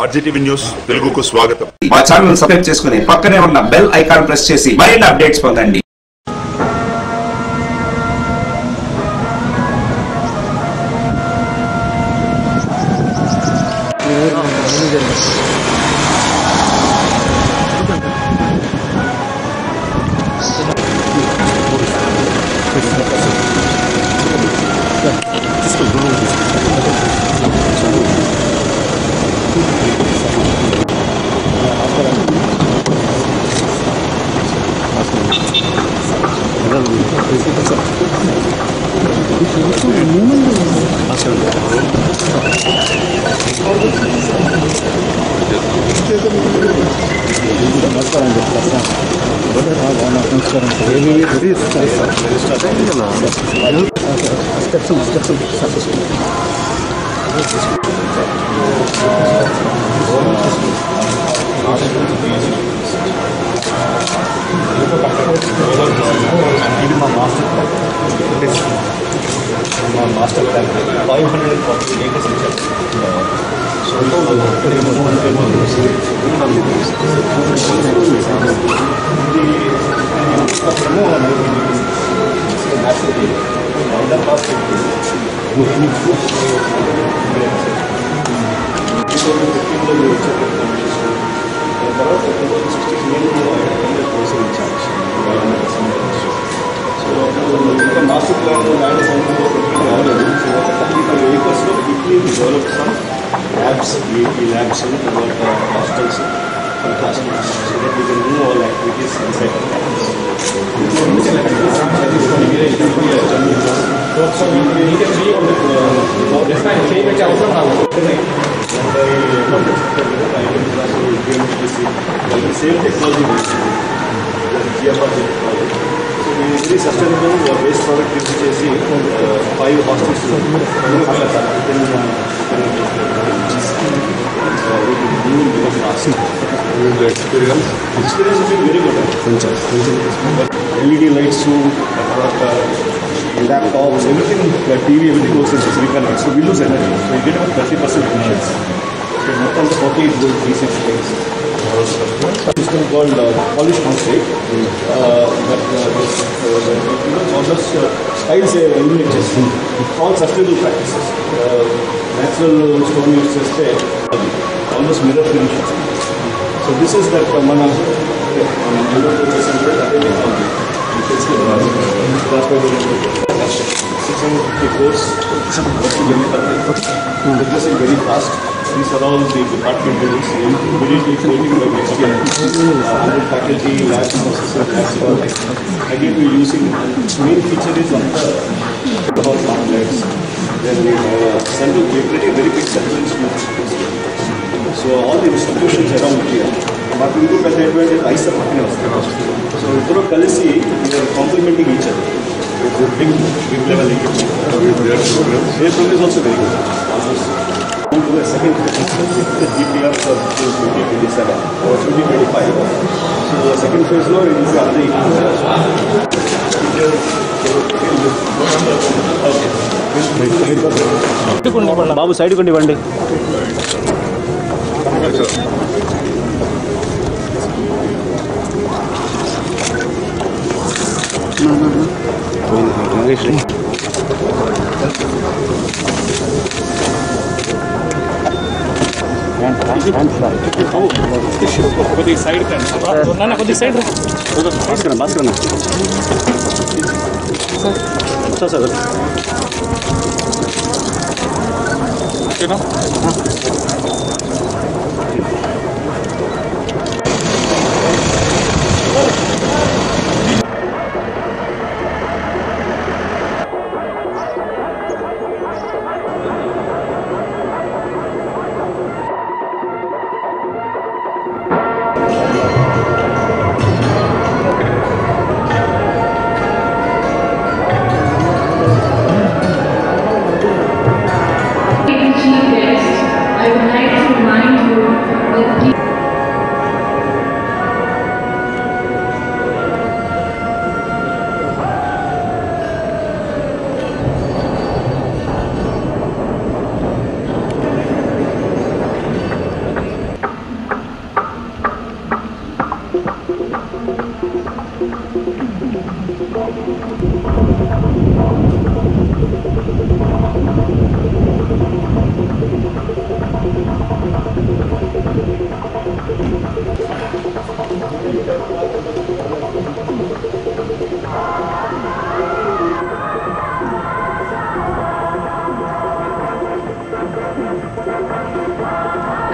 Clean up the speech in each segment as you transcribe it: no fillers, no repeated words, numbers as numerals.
RGTV news తెలుగుకు స్వాగతం. మా ఛానల్ సబ్స్క్రైబ్ చేసుకుని పక్కనే ఉన్న బెల్ ఐకాన్ ప్రెస్ చేసి మరిన్ని అప్డేట్స్ పొందండి. Master plan 540 acres in master plan land is only for 35 acres. So quickly we developed some labs, VAP labs, hostels, and classrooms, so that we can do all activities inside the campus. So we can be on the same technology. Very sustainable waste product use చేసి 5 hostels experience has been very good. LED lights to laptops, everything, TV, everything goes into silicon lights, so we lose energy, so you get about 30% efficiency. So not on the 48 volt DC things. System called polish concrete. All those styles eliminated. All sustainable practices. Natural stone use cheste almost mirror finishes. So this is that mana course progressing very fast. These are all the department buildings, immediately floating by next year. Faculty, labs, assistants. Again, we're using, main feature is on the hall complex. Then we have central, very big central institutions. So all the institutions around here. But we look at the advantage, ISA partners. So through Kalisi, we are complementing each other. It's a big level engagement. Their program is also very good. Almost to the second phase, the GPR for 2027 or 2025. So the second phase now it is already. Babu side kondi vandi. కొద్ది side కండి కొద్ది side Bhaskar sir ఓకేనా I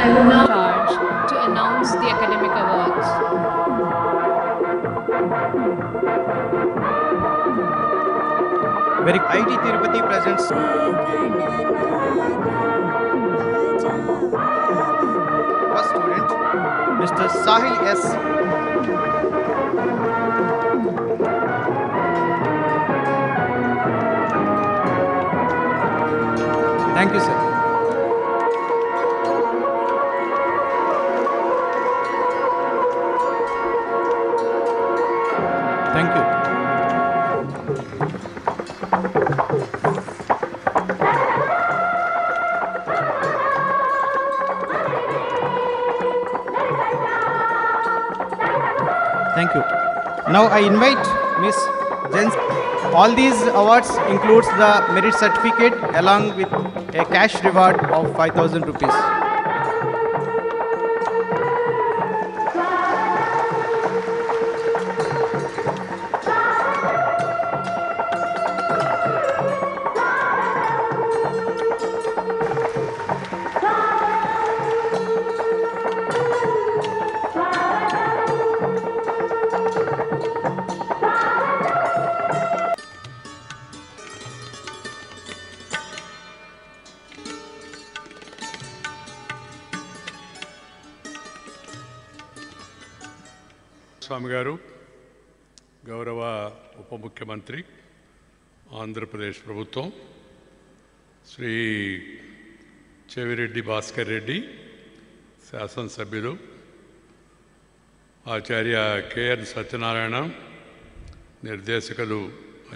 I will now charge to announce the academic awards. Very IIT Tirupati presents first student, Mr. Sahil S. Thank you, sir. Thank you. Thank you. Now I invite Miss Jens. All these awards includes the merit certificate along with a cash reward of 5,000 rupees. స్వామి గారు, గౌరవ ఉప ముఖ్యమంత్రి, ఆంధ్రప్రదేశ్ ప్రభుత్వం, శ్రీ చెవిరెడ్డి భాస్కర్ రెడ్డి, శాసనసభ్యులు, ఆచార్య KN Satyanarayana, నిర్దేశకులు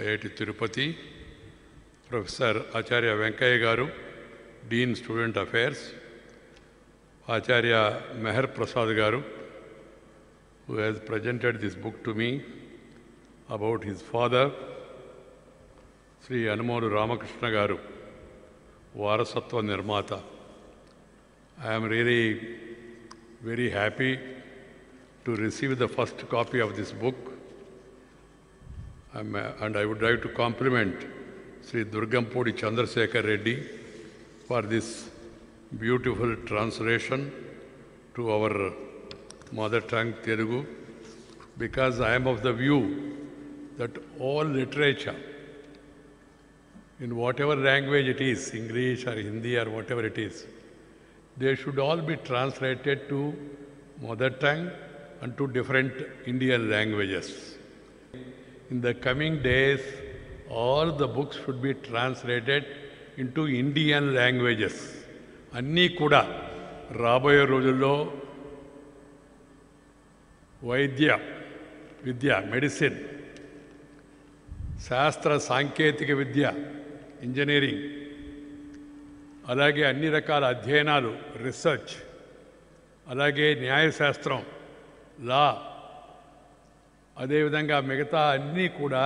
IIT Tirupati, professor ఆచార్య వెంకయ్య గారు, డీన్ స్టూడెంట్ అఫైర్స్, ఆచార్య మెహర్ ప్రసాద్ గారు, who has presented this book to me about his father, Sri Anumolu Ramakrishna Garu, Varasatva Nirmata. I am really very happy to receive the first copy of this book. And I would like to compliment Sri Durgampudi Chandrasekhar Reddy for this beautiful translation to our mother tongue Telugu, because I am of the view that all literature, in whatever language it is, English or Hindi or whatever it is, they should all be translated to mother tongue and to different Indian languages. In the coming days, all the books should be translated into Indian languages. Anni kuda raboye రోజుల్లో వైద్య విద్య, medicine, శాస్త్ర సాంకేతిక విద్య, engineering, అలాగే అన్ని రకాల అధ్యయనాలు, research, అలాగే న్యాయశాస్త్రం, లా, అదేవిధంగా మిగతా అన్నీ కూడా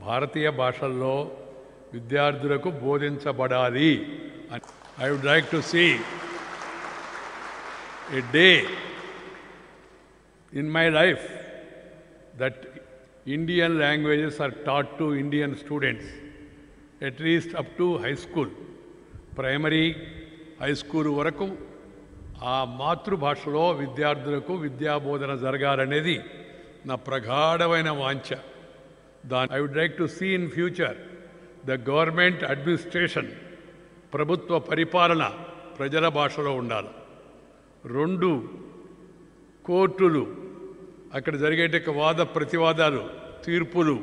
భారతీయ భాషల్లో విద్యార్థులకు బోధించబడాలి. I would like to see a day in my life that Indian languages are taught to Indian students, at least up to high school, primary, high school వరకు ఆ మాతృభాషలో విద్యార్థులకు విద్యాబోధన జరగాలనేది నా ప్రగాఢమైన వాంఛ. I would like to see in future the government administration, ప్రభుత్వ పరిపాలన ప్రజల భాషలో ఉండాలి. 2, కోర్టులు, అక్కడ జరిగేట వాద ప్రతివాదాలు, తీర్పులు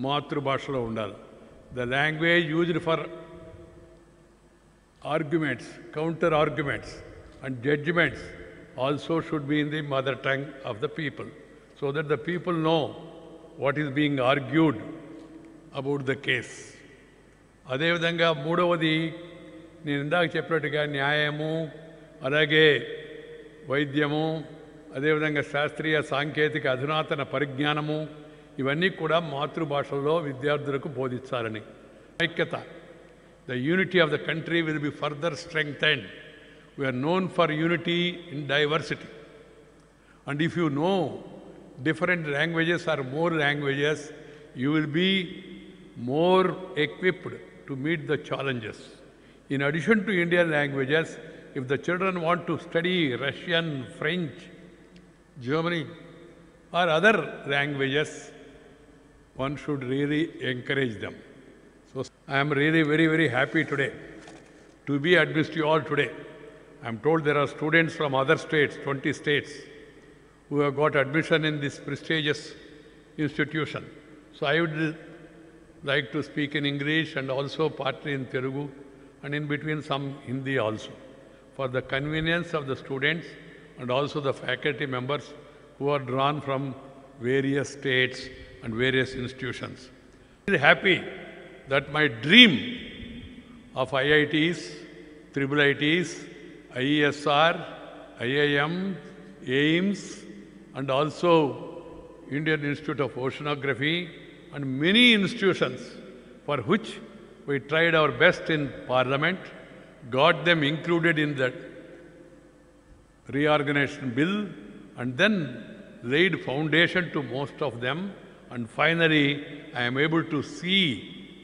మాతృభాషలో ఉండాలి. The language used for arguments, counter arguments and judgements also should be in the mother tongue of the people, so that the people know what is being argued about the case. అదేవిధంగా మూడవది, నేను ఇందాక చెప్పినట్టుగా న్యాయము, అలాగే వైద్యము, అదేవిధంగా శాస్త్రీయ సాంకేతిక అధునాతన పరిజ్ఞానము, ఇవన్నీ కూడా మాతృభాషలో విద్యార్థులకు బోధించాలని. ఐక్యత, the unity of the country will be further strengthened. We're known for unity in diversity. And if you know different languages or more languages, you will be more equipped to meet the challenges. In addition to Indian languages, if the children want to study Russian, French, Germany, or other languages, one should really encourage them. So I am really very, very happy today to be amidst you all today. I am told there are students from other states, 20 states, who have got admission in this prestigious institution. So I would like to speak in English and also partly in Telugu and in between some Hindi also, for the convenience of the students and also the faculty members who are drawn from various states and various institutions. I am happy that my dream of IITs, triple ITs, IESR, IIM, AIIMS, and also Indian Institute of Oceanography, and many institutions for which we tried our best in Parliament, got them included in the reorganization bill, and then laid foundation to most of them, and finally I am able to see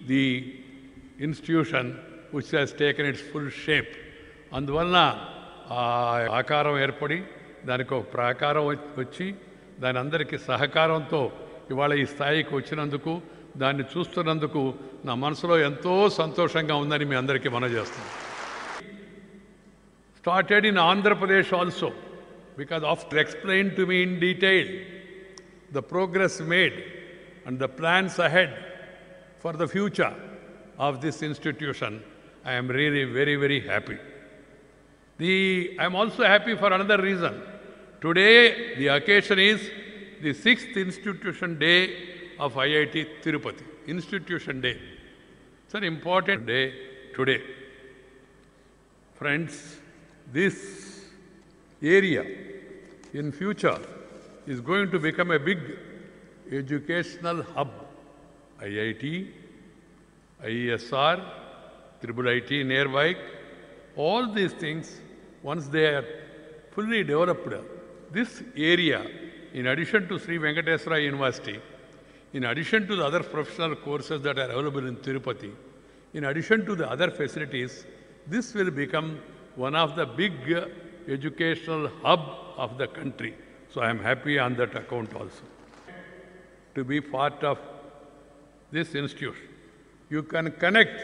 the institution which has taken its full shape. అందువలన ఆకారం ఏర్పడి దానికి ఒక ప్రాకారం వచ్చి దాని అందరికీ సహకారంతో ఇవాళ ఈ స్థాయికి వచ్చినందుకు దాన్ని చూస్తున్నందుకు నా మనసులో ఎంతో సంతోషంగా ఉందని మీ అందరికీ మనవి చేస్తున్నాను. Started in Andhra Pradesh also, because after explained to me in detail the progress made and the plans ahead for the future of this institution, I am really very, very happy. I am also happy for another reason. Today, the occasion is the 6th Institution Day of IIT Tirupati. Institution Day. It's an important day today. Friends, this area in future is going to become a big educational hub. IIT, IESR, Triple IT nearby, all these things, once they are fully developed, this area, in addition to Sri Venkateswara University, in addition to the other professional courses that are available in Tirupati, in addition to the other facilities, this will become one of the big educational hub of the country. So I am happy on that account also. To be part of this institution, you can connect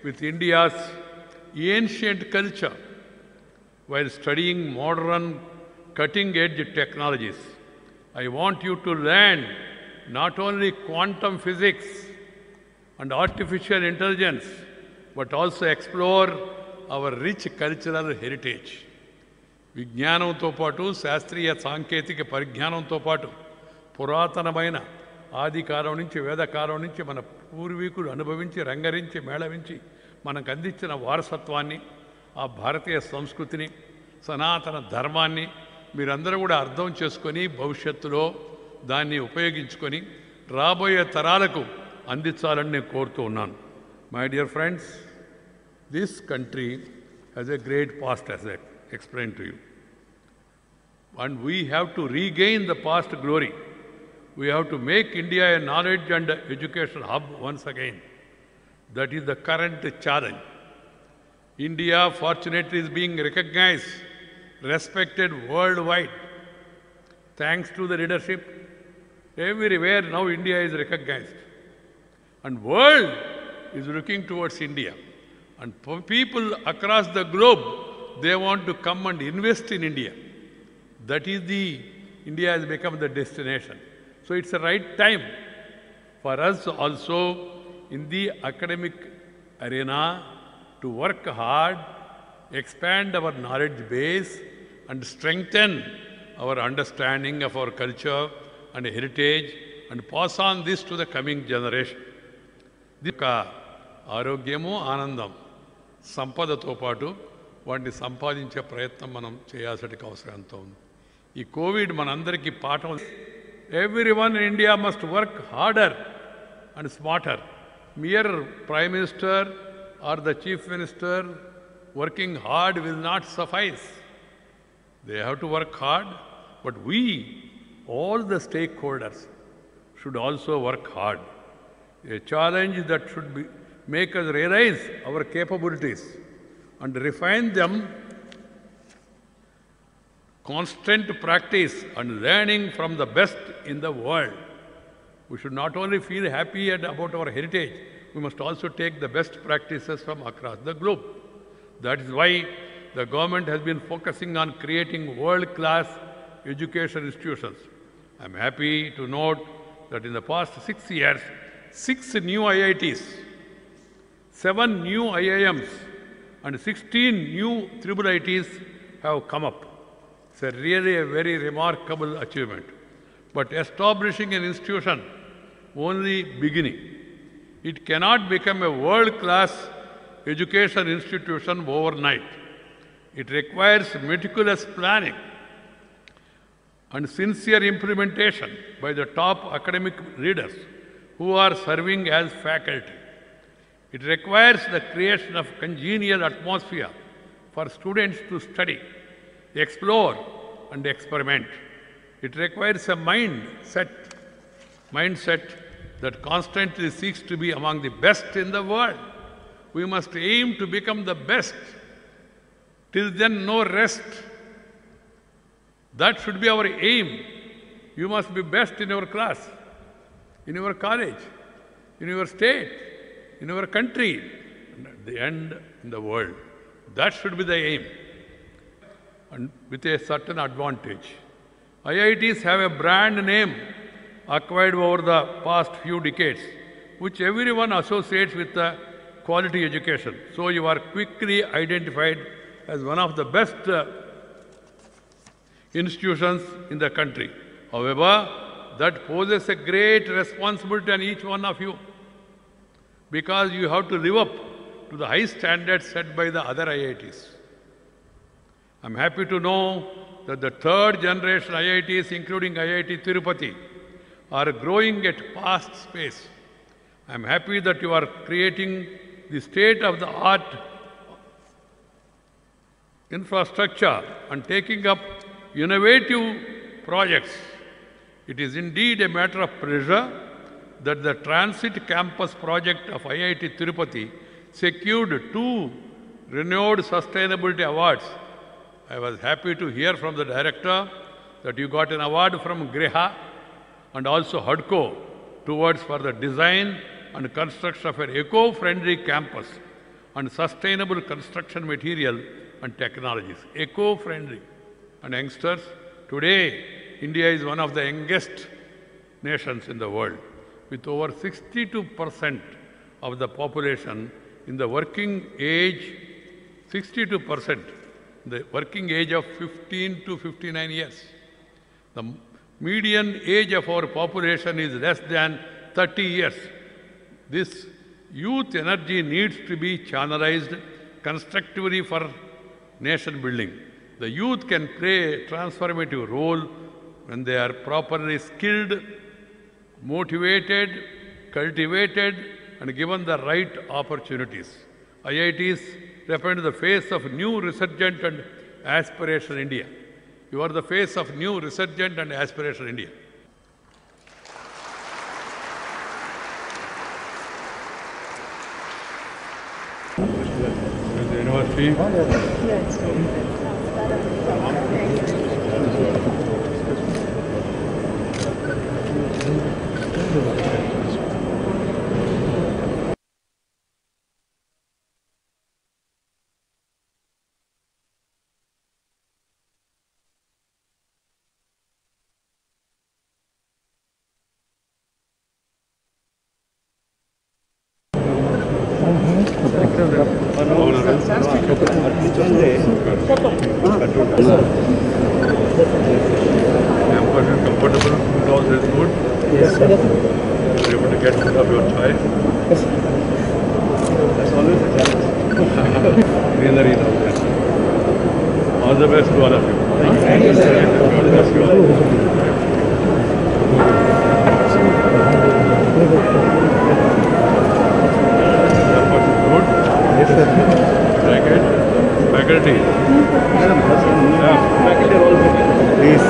with India's ancient culture while studying modern cutting-edge technologies. I want you to learn not only quantum physics and artificial intelligence, but also explore our rich cultural heritage. విజ్ఞానంతో పాటు శాస్త్రీయ సాంకేతిక పరిజ్ఞానంతో పాటు పురాతనమైన ఆదికాలం నుంచి వేదకాలం నుంచి మన పూర్వీకులు అనుభవించి రంగరించి మేళవించి మనకు అందించిన వారసత్వాన్ని, ఆ భారతీయ సంస్కృతిని, సనాతన ధర్మాన్ని మీరందరూ కూడా అర్థం చేసుకొని భవిష్యత్తులో దాన్ని ఉపయోగించుకొని రాబోయే తరాలకు అందించాలని నేను కోరుతూ ఉన్నాను. My dear friends, this country has a great past, as I explained to you. And we have to regain the past glory. We have to make India a knowledge and education hub once again. That is the current challenge. India, fortunately, is being recognized, respected worldwide. Thanks to the leadership, everywhere now India is recognized. And world is looking towards India. And people across the globe, they want to come and invest in India. That is India has become the destination. So it's the right time for us also in the academic arena to work hard, expand our knowledge base, and strengthen our understanding of our culture and heritage, and pass on this to the coming generation. ఆరోగ్యము, ఆనందం, సంపదతో పాటు వాటిని సంపాదించే ప్రయత్నం మనం చేయాల్సిన అవసరం ఎంతో ఉంది. ఈ కోవిడ్ మనందరికీ పాఠం. Everyone in India must work harder and smarter. Mere Prime Minister or the Chief Minister working hard will not suffice. They have to work hard, but we, all the stakeholders, should also work hard. A challenge that should make us realize our capabilities and refine them constant practice and learning from the best in the world. We should not only feel happy about our heritage, we must also take the best practices from across the globe. That is why the government has been focusing on creating world-class education institutions. I am happy to note that in the past 6 years, 6 new IITs, 7 new IIMs, and 16 new IIITs have come up. It's really a very remarkable achievement. But establishing an institution only beginning. It cannot become a world-class education institution overnight. It requires meticulous planning and sincere implementation by the top academic leaders who are serving as faculty. It requires the creation of congenial atmosphere for students to study, explore, and experiment. It requires a mindset that constantly seeks to be among the best in the world. We must aim to become the best. Till then, no rest. That should be our aim. You must be best in your class, in your college, in your state, in your country, and at the end, in the world. That should be the aim. And with a certain advantage. IITs have a brand name acquired over the past few decades, which everyone associates with the quality education. So you are quickly identified as one of the best institutions in the country. However, that poses a great responsibility on each one of you, because you have to live up to the high standards set by the other IITs. I'm happy to know that the third generation IITs, including IIT Tirupati, are growing at fast pace. I'm happy that you are creating the state-of-the-art infrastructure and taking up innovative projects. It is indeed a matter of pleasure that the Transit Campus project of IIT Tirupati secured 2 renowned sustainability awards. I was happy to hear from the director that you got an award from GRIHA and also HUDCO for the design and construction of an eco-friendly campus and sustainable construction material and technologies. Eco-friendly. And youngsters, today India is one of the youngest nations in the world, with over 62% of the population in the working age, 62%, the working age of 15 to 59 years. The median age of our population is less than 30 years. This youth energy needs to be channelized constructively for nation building. The youth can play a transformative role when they are properly skilled, motivated, cultivated, and given the right opportunities. IITs represent the face of new resurgent and aspirational India. You are the face of new resurgent and aspirational India. The university. Comfortable, food also is good. Yes, sir. You're able to get rid of your chai. Yes. That's always a challenge. Greenery now. All the best to all of you. Thank you, sir. God bless you all. That was good. Yes, sir. Like it? Faculty. Yeah. Faculty are all good. Please.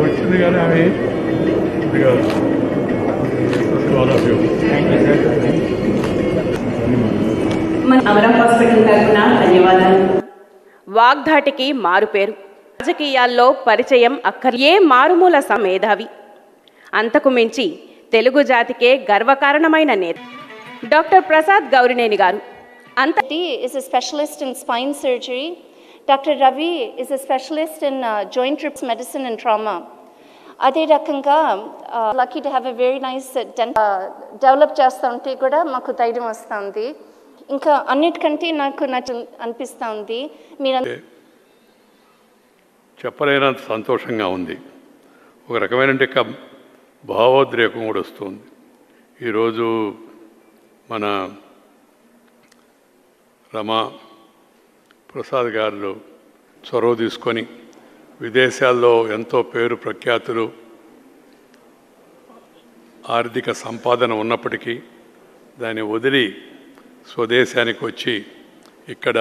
వచ్చింది కానీ ఆమె amaram hospital తరఫున ధన్యవాదాలు. వాగ్ధాటికి మారుపేరు, రాజకీయాల్లో పరిచయం ఏ మారుమూల మేధావి, అంతకు మించి తెలుగు జాతికే గర్వకారణమైన నేత డాక్టర్ ప్రసాద్ గౌరినేని గారు. is a specialist in spine surgery. Dr. Ravi is a specialist in joint medicine and trauma. అదే రకంగా lucky to have a very nice develop చేస్తూ ఉంటే కూడా మాకు ధైర్యం వస్తుంది. ఇంకా అన్నిటికంటే నాకు అనిపిస్తుంది మీరు చెప్పలేనంత సంతోషంగా ఉంది. ఒక రకమైన భావోద్రేకం కూడా వస్తుంది. ఈరోజు మన రమా ప్రసాద్ గారు చొరవ తీసుకొని విదేశాల్లో ఎంతో పేరు ప్రఖ్యాతులు ఆర్థిక సంపాదన ఉన్నప్పటికీ దాన్ని వదిలి స్వదేశానికి వచ్చి ఇక్కడ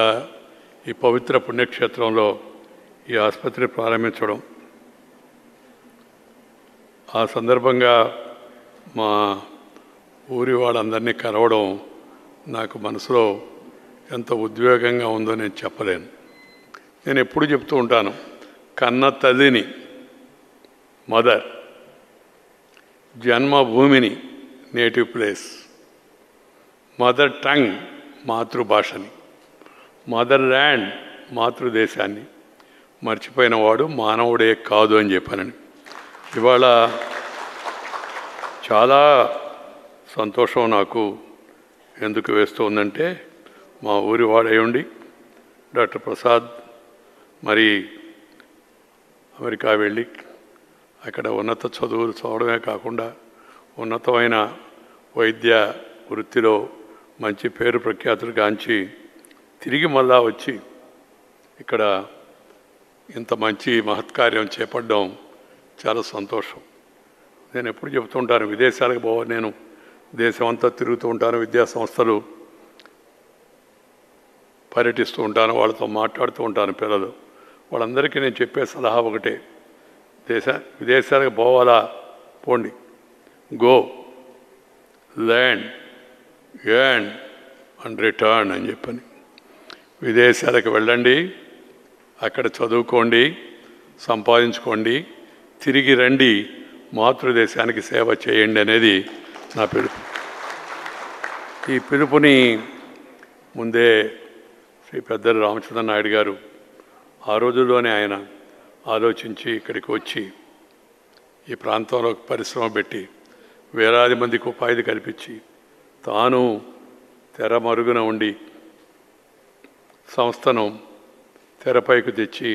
ఈ పవిత్ర పుణ్యక్షేత్రంలో ఈ ఆసుపత్రి ప్రారంభించడం, ఆ సందర్భంగా మా ఊరి వాళ్ళందరినీ కలవడం నాకు మనసులో ఎంత ఉద్వేగంగా ఉందో నేను చెప్పలేను. నేను ఎప్పుడు చెప్తూ ఉంటాను, కన్న తల్లిని మదర్, జన్మభూమిని నేటివ్ ప్లేస్, మదర్ టంగ్ మాతృభాషని, మదర్ ల్యాండ్ మాతృదేశాన్ని మర్చిపోయిన వాడు మానవుడే కాదు అని చెప్పానని. ఇవాళ చాలా సంతోషం నాకు ఎందుకు వేస్తుందంటే, మా ఊరి వాడై ఉండి డాక్టర్ ప్రసాద్ మరి అమెరికా వెళ్ళి అక్కడ ఉన్నత చదువులు చదవడమే కాకుండా ఉన్నతమైన వైద్య వృత్తిలో మంచి పేరు ప్రఖ్యాతులు గాంచి తిరిగి మళ్ళా వచ్చి ఇక్కడ ఇంత మంచి మహత్కార్యం చేపట్టడం చాలా సంతోషం. నేను ఎప్పుడు చెబుతుంటాను, విదేశాలకు పోవాలి, నేను దేశమంతా తిరుగుతూ ఉంటాను, విద్యా సంస్థలు పర్యటిస్తూ ఉంటాను, వాళ్ళతో మాట్లాడుతూ ఉంటాను. పిల్లలు వాళ్ళందరికీ నేను చెప్పే సలహా ఒకటే, విదేశాలకు పోవాలా, పోండి, go land earn and return అని చెప్పని. విదేశాలకు వెళ్ళండి, అక్కడ చదువుకోండి, సంపాదించుకోండి, తిరిగి రండి, మాతృదేశానికి సేవ చేయండి అనేది నా పిలుపు. ఈ పిలుపుని ముందే శ్రీ పెద్దలు రామచంద్ర నాయుడు గారు ఆ రోజుల్లోనే ఆయన ఆలోచించి ఇక్కడికి వచ్చి ఈ ప్రాంతంలో పరిశ్రమ పెట్టి వేలాది మందికి ఉపాధి కల్పించి తాను తెర మరుగున ఉండి సంస్థను తెరపైకి తెచ్చి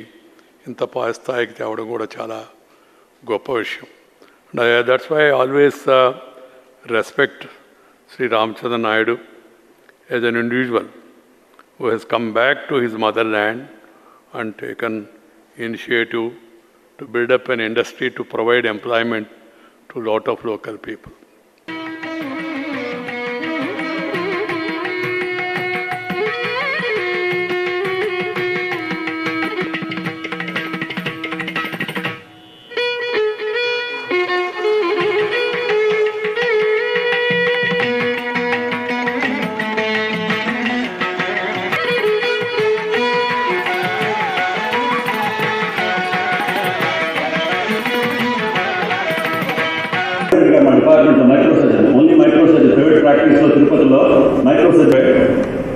ఇంత స్థాయికి తేవడం కూడా చాలా గొప్ప విషయం. That's why I always respect Shri Ramachandra Naidu as an individual who has come back to his motherland and taken initiative to build up an industry to provide employment to a lot of local people. మా డిపార్ట్మెంట్లో మైక్రోసర్జన్, only మైక్రోసర్జన్, private ప్రాక్టీస్లో తిరుపతిలో మైక్రోసర్జన్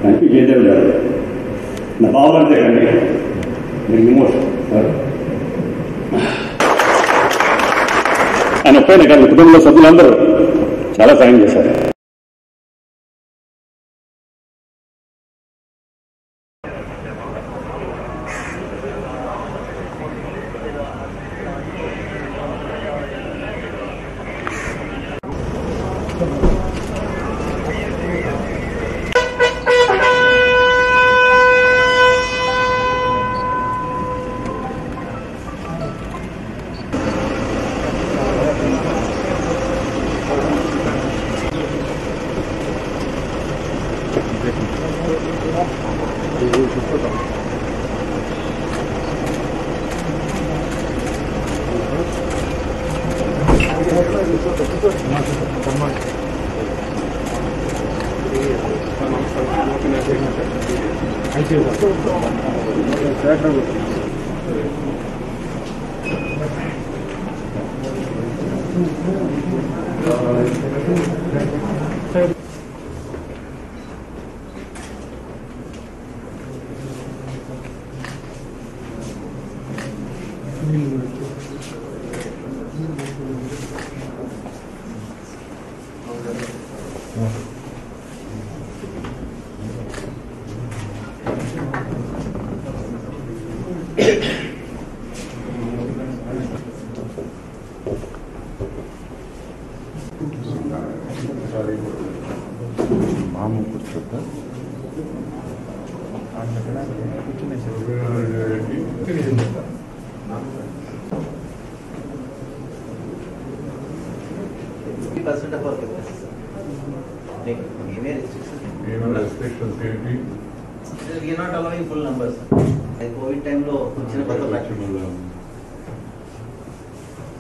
MP Jayadev గారు నా బావలంతే కండి. ఆయన ఒక్కనే కాదు, కుటుంబంలో సభ్యులందరూ చాలా సాయం చేశారు.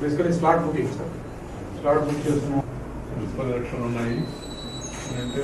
Basically, slot booking, sir. Slot book చేస్తున్నాం. మున్సిపల్ ఎలక్షన్ ఉన్నాయి అంటే